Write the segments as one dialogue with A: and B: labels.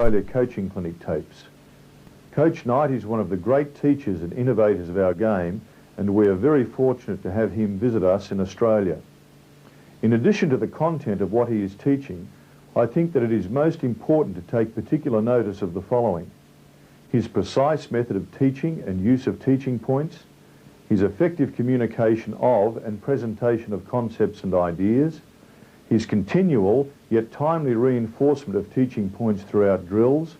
A: Australia coaching clinic tapes. Coach Knight is one of the great teachers and innovators of our game, and we are very fortunate to have him visit us in Australia. In addition to the content of what he is teaching, I think that it is most important to take particular notice of the following: his precise method of teaching and use of teaching points, his effective communication of and presentation of concepts and ideas, his continual yet timely reinforcement of teaching points throughout drills,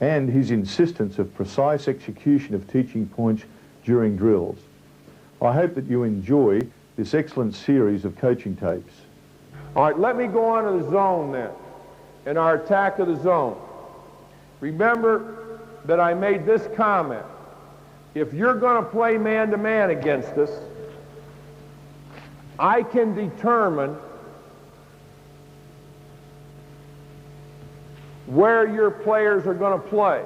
A: and his insistence of precise execution of teaching points during drills. I hope that you enjoy this excellent series of coaching tapes.
B: All right, let me go on to the zone then, and our attack of the zone. Remember that I made this comment. If you're going to play man-to-man against us, I can determine where your players are going to play.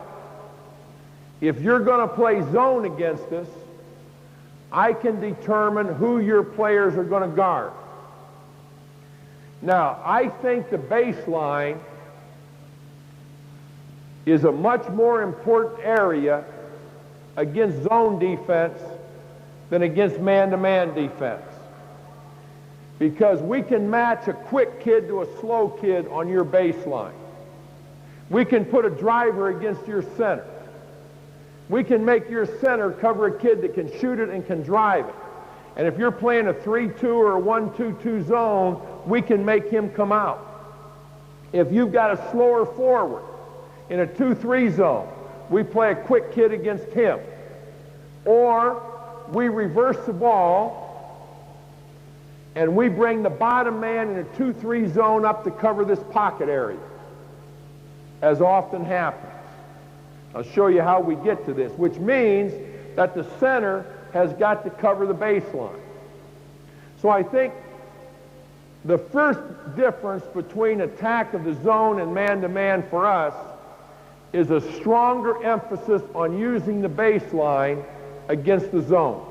B: If you're going to play zone against us, I can determine who your players are going to guard. Now, I think the baseline is a much more important area against zone defense than against man-to-man defense, because we can match a quick kid to a slow kid on your baseline. We can put a driver against your center. We can make your center cover a kid that can shoot it and can drive it. And if you're playing a 3-2 or a 1-2-2 zone, we can make him come out. If you've got a slower forward in a 2-3 zone, we play a quick kid against him. Or we reverse the ball and we bring the bottom man in a 2-3 zone up to cover this pocket area, as often happens. I'll show you how we get to this, which means that the center has got to cover the baseline. So I think the first difference between attack of the zone and man-to-man for us is a stronger emphasis on using the baseline against the zone.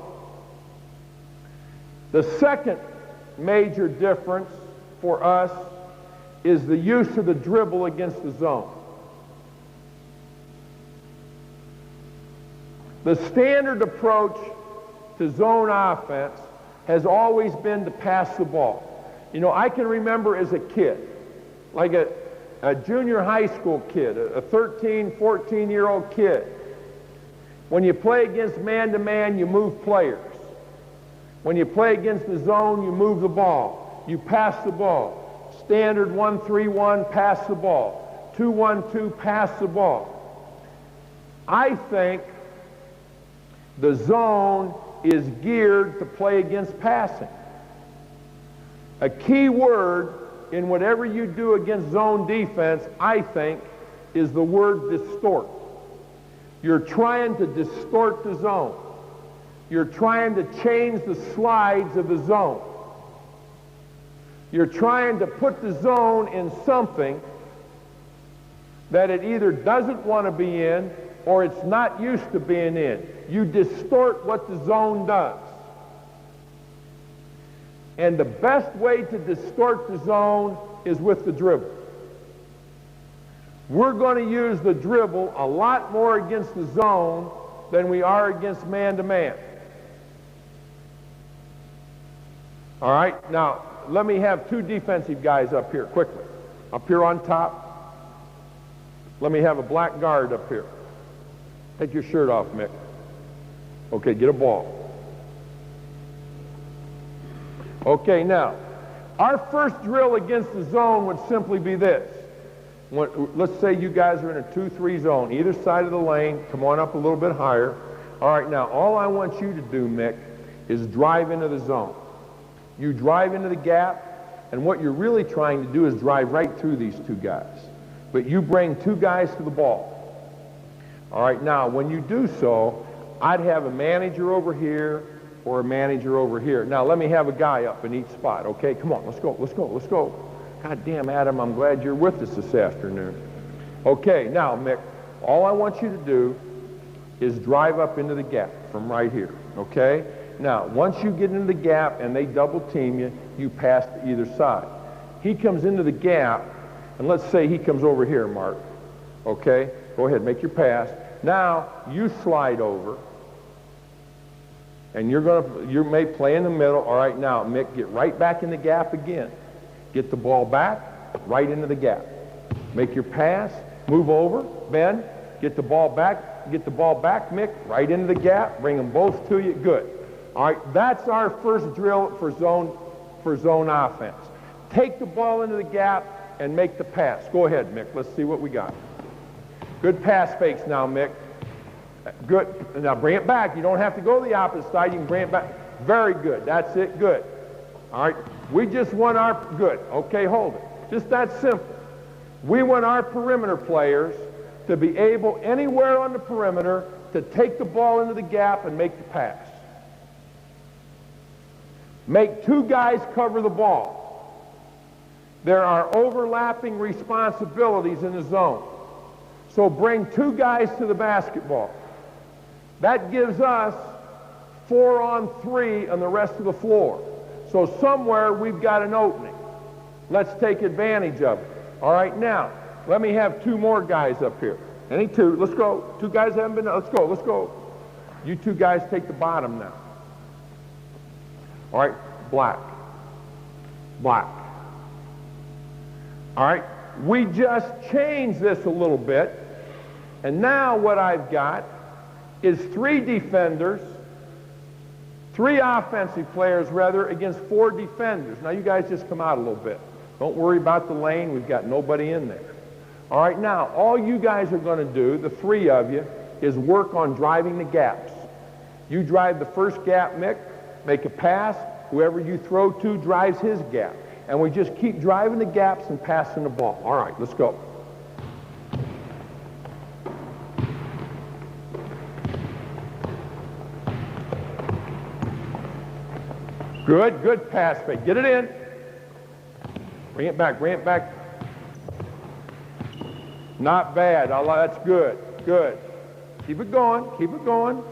B: The second major difference for us is the use of the dribble against the zone. The standard approach to zone offense has always been to pass the ball. You know, I can remember as a kid, like a junior high school kid, a 13, 14-year-old kid, when you play against man-to-man, you move players. When you play against the zone, you move the ball. You pass the ball. Standard 1-3-1, pass the ball. 2-1-2, pass the ball. I think the zone is geared to play against passing. A key word in whatever you do against zone defense, I think, is the word distort. You're trying to distort the zone. You're trying to change the slides of the zone. You're trying to put the zone in something that it either doesn't want to be in or it's not used to being in. You distort what the zone does. And the best way to distort the zone is with the dribble. We're going to use the dribble a lot more against the zone than we are against man-to-man. All right, now let me have two defensive guys up here quickly. Up here on top, let me have a black guard up here. Take your shirt off, Mick. Okay, get a ball. Okay, now, our first drill against the zone would simply be this. Let's say you guys are in a 2-3 zone, either side of the lane. Come on up a little bit higher. All right, now, all I want you to do, Mick, is drive into the zone. You drive into the gap, and what you're really trying to do is drive right through these two guys. But you bring two guys to the ball. All right, now, when you do so, I'd have a manager over here or a manager over here. Now, let me have a guy up in each spot, okay? Come on, let's go, let's go, let's go. God damn, Adam, I'm glad you're with us this afternoon. Okay, now, Mick, all I want you to do is drive up into the gap from right here, okay? Now, once you get into the gap and they double team you, you pass to either side. He comes into the gap, and let's say he comes over here, Mark. Okay? Go ahead, make your pass. Now, you slide over. And you may play in the middle. All right, now, Mick, get right back in the gap again. Get the ball back, right into the gap. Make your pass, move over, bend, get the ball back, Mick, right into the gap, bring them both to you, good. All right, that's our first drill for zone offense. Take the ball into the gap and make the pass. Go ahead, Mick, let's see what we got. Good pass fakes now, Mick. Good, now bring it back. You don't have to go the opposite side, you can bring it back. Very good, that's it, good. All right, we just want our, good, okay, hold it. Just that simple. We want our perimeter players to be able, anywhere on the perimeter, to take the ball into the gap and make the pass. Make two guys cover the ball. There are overlapping responsibilities in the zone. So bring two guys to the basketball. That gives us 4-on-3 on the rest of the floor. So somewhere we've got an opening. Let's take advantage of it. All right, now, let me have two more guys up here. Any two, let's go. Two guys haven't been, let's go. You two guys take the bottom now. All right, black. All right, we just changed this a little bit. And now what I've got is three offensive players rather, against 4 defenders. Now you guys just come out a little bit. Don't worry about the lane, we've got nobody in there. All right, now, all you guys are going to do, the 3 of you, is work on driving the gaps. You drive the first gap, Mick, make a pass, whoever you throw to drives his gap. And we just keep driving the gaps and passing the ball. All right, let's go. Good pass fake. Get it in. Bring it back. Not bad. That's good. Keep it going.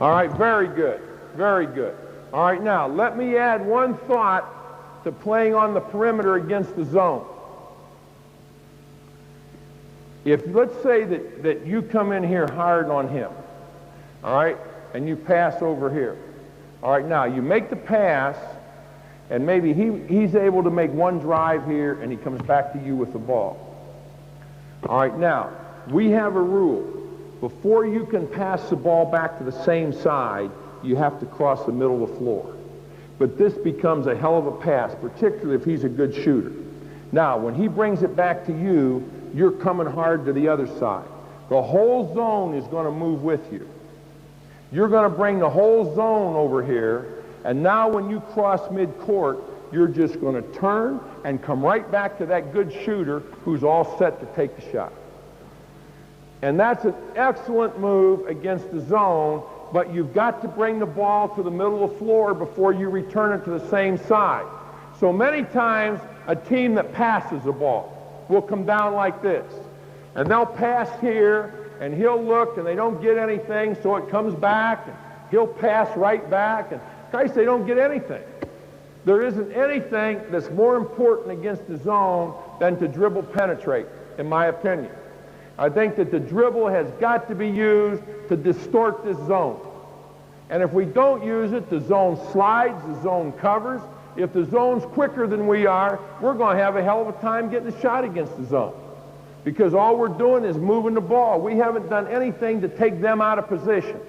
B: All right, very good. All right, now, let me add one thought to playing on the perimeter against the zone. If, let's say that you come in here hard on him, all right, and you pass over here. All right, now, you make the pass, and maybe he's able to make one drive here, and he comes back to you with the ball. All right, now, we have a rule. Before you can pass the ball back to the same side, you have to cross the middle of the floor. But this becomes a hell of a pass, particularly if he's a good shooter. Now, when he brings it back to you, you're coming hard to the other side. The whole zone is going to move with you. You're going to bring the whole zone over here, and now when you cross midcourt, you're just going to turn and come right back to that good shooter who's all set to take the shot. And that's an excellent move against the zone, but you've got to bring the ball to the middle of the floor before you return it to the same side. So many times, a team that passes the ball will come down like this. And they'll pass here, and he'll look, and they don't get anything, so it comes back, and he'll pass right back, and Christ, they don't get anything. There isn't anything that's more important against the zone than to dribble penetrate, in my opinion. I think that the dribble has got to be used to distort this zone. And if we don't use it, the zone slides, the zone covers. If the zone's quicker than we are, we're going to have a hell of a time getting a shot against the zone. Because all we're doing is moving the ball. We haven't done anything to take them out of position.